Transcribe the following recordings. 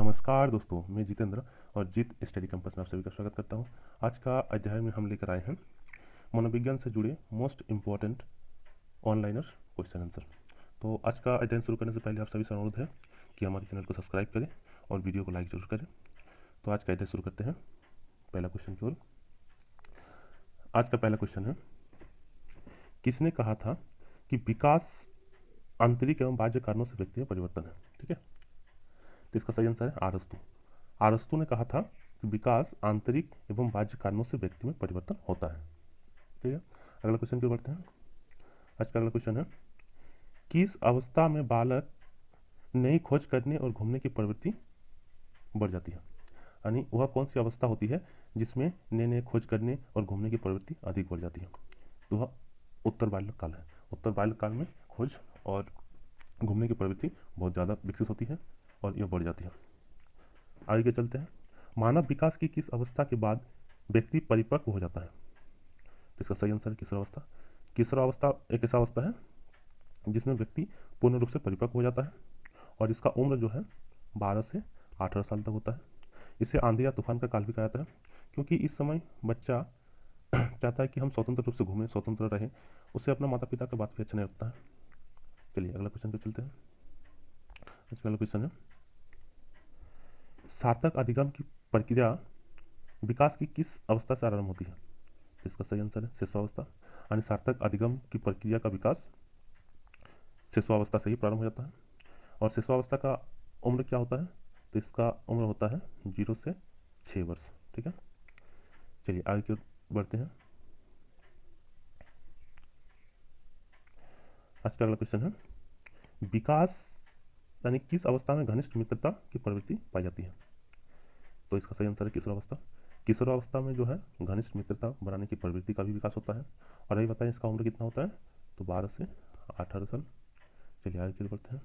नमस्कार दोस्तों, मैं जितेंद्र और जीत स्टडी कैंपस में आप सभी का स्वागत करता हूं। आज का अध्याय में हम लेकर आए हैं मनोविज्ञान से जुड़े most important one-liner question answer. तो आज का अध्ययन शुरू करने से पहले आप सभी से अनुरोध है कि हमारे चैनल को सब्सक्राइब करें और वीडियो को लाइक जरूर करें। तो आज का अध्ययन शुरू करते हैं पहला क्वेश्चन की ओर। आज का पहला क्वेश्चन है, किसने कहा था कि विकास आंतरिक एवं बाह्य कारणों से व्यक्ति में परिवर्तन है? ठीक है, तो इसका सही आंसर है अरस्तु। अरस्तु ने कहा था कि विकास आंतरिक एवं बाह्य कारणों से व्यक्ति में परिवर्तन होता है। ठीक है, अगला क्वेश्चन की ओर बढ़ते हैं। आज का अगला क्वेश्चन है, किस अवस्था में बालक नई खोज करने और घूमने की प्रवृत्ति बढ़ जाती है? यानी वह कौन सी अवस्था होती है जिसमें नए नए खोज करने और घूमने की प्रवृत्ति अधिक बढ़ जाती है? तो वह उत्तर बाल्यक काल है। उत्तर बाल्यक काल में खोज और घूमने की प्रवृत्ति बहुत ज़्यादा विकसित होती है और यह बढ़ जाती है। आगे चलते हैं, मानव विकास की किस अवस्था के बाद व्यक्ति परिपक्व हो जाता है? तो इसका सही आंसर है किशोरावस्था। किशोरावस्था एक ऐसा अवस्था है जिसमें व्यक्ति पूर्ण रूप से परिपक्व हो जाता है और इसका उम्र जो है 12 से 18 साल तक होता है। इसे आंधी या तूफान का काल भी कहा जाता है, क्योंकि इस समय बच्चा चाहता है कि हम स्वतंत्र रूप से घूमें, स्वतंत्र रहें। उसे अपना माता पिता का बात भी अच्छा नहीं लगता है। चलिए अगला क्वेश्चन पे चलते हैं। अगला क्वेश्चन है, सार्थक अधिगम की प्रक्रिया विकास की किस अवस्था से आरंभ होती है? इसका सही आंसर है शिशुअवस्था। यानी सार्थक अधिगम की प्रक्रिया का विकास शिशुअवस्था से ही प्रारंभ हो जाता है। और शिशुअवस्था का उम्र क्या होता है? तो इसका उम्र होता है 0 से 6 वर्ष। ठीक है, चलिए आगे की ओर बढ़ते हैं। आज का अगला क्वेश्चन है, विकास यानी किस अवस्था में घनिष्ठ मित्रता की प्रवृत्ति पाई जाती है? तो इसका सही आंसर है किशोरावस्था। किशोरावस्था में जो है घनिष्ठ मित्रता बनाने की प्रवृत्ति का भी विकास होता है। और अभी बताएं इसका उम्र कितना होता है? तो 12 से 18 साल। चलिए आगे की ओर बढ़ते हैं।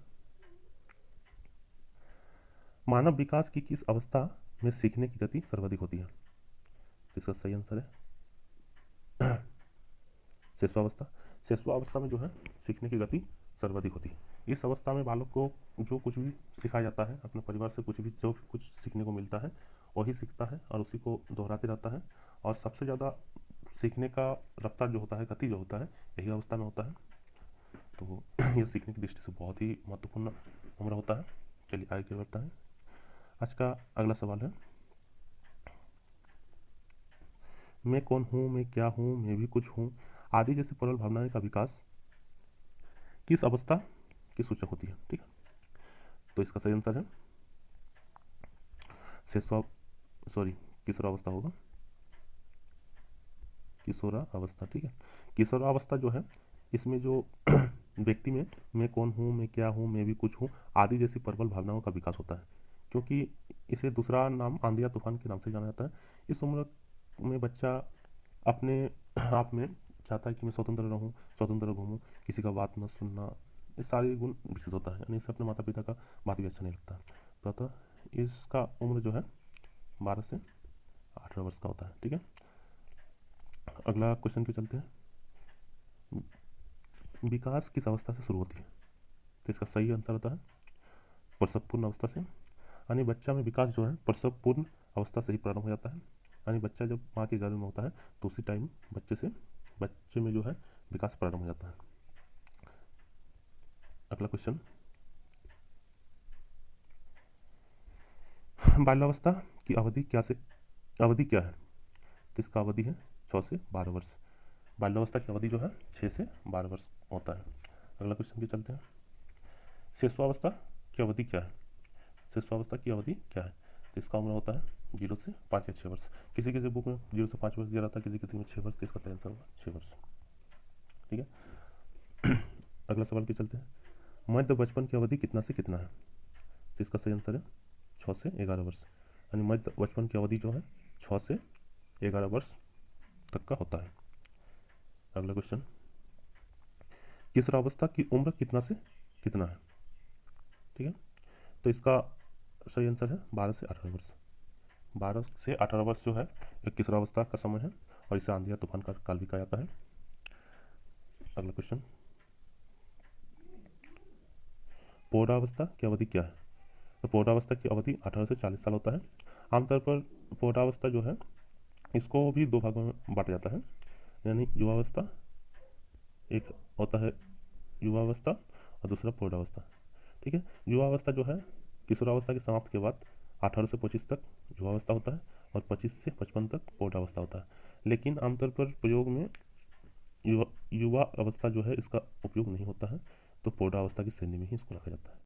मानव विकास की किस अवस्था में सीखने की गति सर्वाधिक होती है? तो इसका सही आंसर है शिशुअवस्था। शिशुअवस्था में जो है सीखने की गति सर्वाधिक होती है। इस अवस्था में बालक को जो कुछ भी सिखाया जाता है, अपने परिवार से कुछ भी जो कुछ सीखने को मिलता है वही सीखता है और उसी को दोहराते रहता है। और सबसे ज़्यादा सीखने का रफ्तार जो होता है, गति जो होता है, यही अवस्था में होता है। तो यह सीखने की दृष्टि से बहुत ही महत्वपूर्ण उम्र होता है। चलिए आगे बढ़ता है। आज का अगला सवाल है, मैं कौन हूँ, मैं क्या हूँ, मैं भी कुछ हूँ आदि जैसी प्रबल भावनाएं का विकास किस अवस्था की सूचक होती है? ठीक है, तो इसका सही आंसर है शिशु सॉरी किशोरावस्था होगा, किशोरावस्था। ठीक है, किशोरावस्था जो है इसमें जो व्यक्ति में मैं कौन हूँ, मैं क्या हूँ, मैं भी कुछ हूँ आदि जैसी प्रबल भावनाओं का विकास होता है, क्योंकि इसे दूसरा नाम आंधी या तूफान के नाम से जाना जाता है। इस उम्र में बच्चा अपने आप में चाहता है कि मैं स्वतंत्र रहूँ, स्वतंत्र घूमूँ, किसी का बात न सुनना, ये सारे गुण विकसित होता है। यानी इसे अपने माता पिता का बात भी अच्छा नहीं लगता। तो अतः इसका उम्र जो है 12 से 18 वर्ष का होता है। ठीक है, अगला क्वेश्चन पे चलते हैं। विकास किस अवस्था से शुरू होती है? तो इसका सही आंसर होता है प्रसवपूर्ण अवस्था से। यानी बच्चा में विकास जो है प्रसवपूर्ण अवस्था से ही प्रारंभ हो जाता है। यानी बच्चा जब माँ के गर्भ में होता है तो उसी टाइम बच्चे में जो है विकास प्रारंभ हो जाता है। अगला क्वेश्चन, बाल्यावस्था की अवधि क्या है? तो इसका अवधि है 6 से 12 वर्ष। बाल्यावस्था की अवधि जो है 6 से 12 वर्ष होता है। अगला क्वेश्चन पे चलते हैं। शिशुअवस्था की अवधि क्या है? शिशुअवस्था की अवधि क्या है? तो इसका उम्र होता है 0 से 5 या 6 वर्ष। किसी किसी बुक में 0 से 5 वर्ष दिया रहता है, किसी किसी में 6 वर्ष। तो इसका सही आंसर होगा 6 वर्ष। ठीक है, अगला सवाल पे चलते हैं। मध्य बचपन की अवधि कितना से कितना है? तो इसका सही आंसर है 6 से 11 वर्ष। यानी मध्य बचपन की अवधि जो है 6 से 11 वर्ष तक का होता है। अगला क्वेश्चन, किशोरावस्था की उम्र कितना से कितना है? ठीक है, तो इसका सही आंसर है 12 से 18 वर्ष। 12 से 18 वर्ष जो है एक किशोरावस्था का समय है और इसे आंधी या तूफान का काल भी कहा जाता है। अगला क्वेश्चन, पौरावस्था की अवधि क्या है? तो प्रौढ़ावस्था की अवधि 18 से 40 साल होता है। आमतौर पर प्रौढ़ावस्था जो है इसको भी दो भागों में बांटा जाता है, यानी युवावस्था, एक होता है युवावस्था और दूसरा प्रौढ़ावस्था। ठीक है, युवावस्था जो है किशोरावस्था की समाप्ति के बाद 18 से 25 तक युवावस्था होता है और 25 से 55 तक प्रौढ़ावस्था होता है। लेकिन आमतौर पर प्रयोग में युवा युवा अवस्था जो है इसका उपयोग नहीं होता है, तो प्रौढ़ावस्था की श्रेणी में ही इसको रखा जाता है।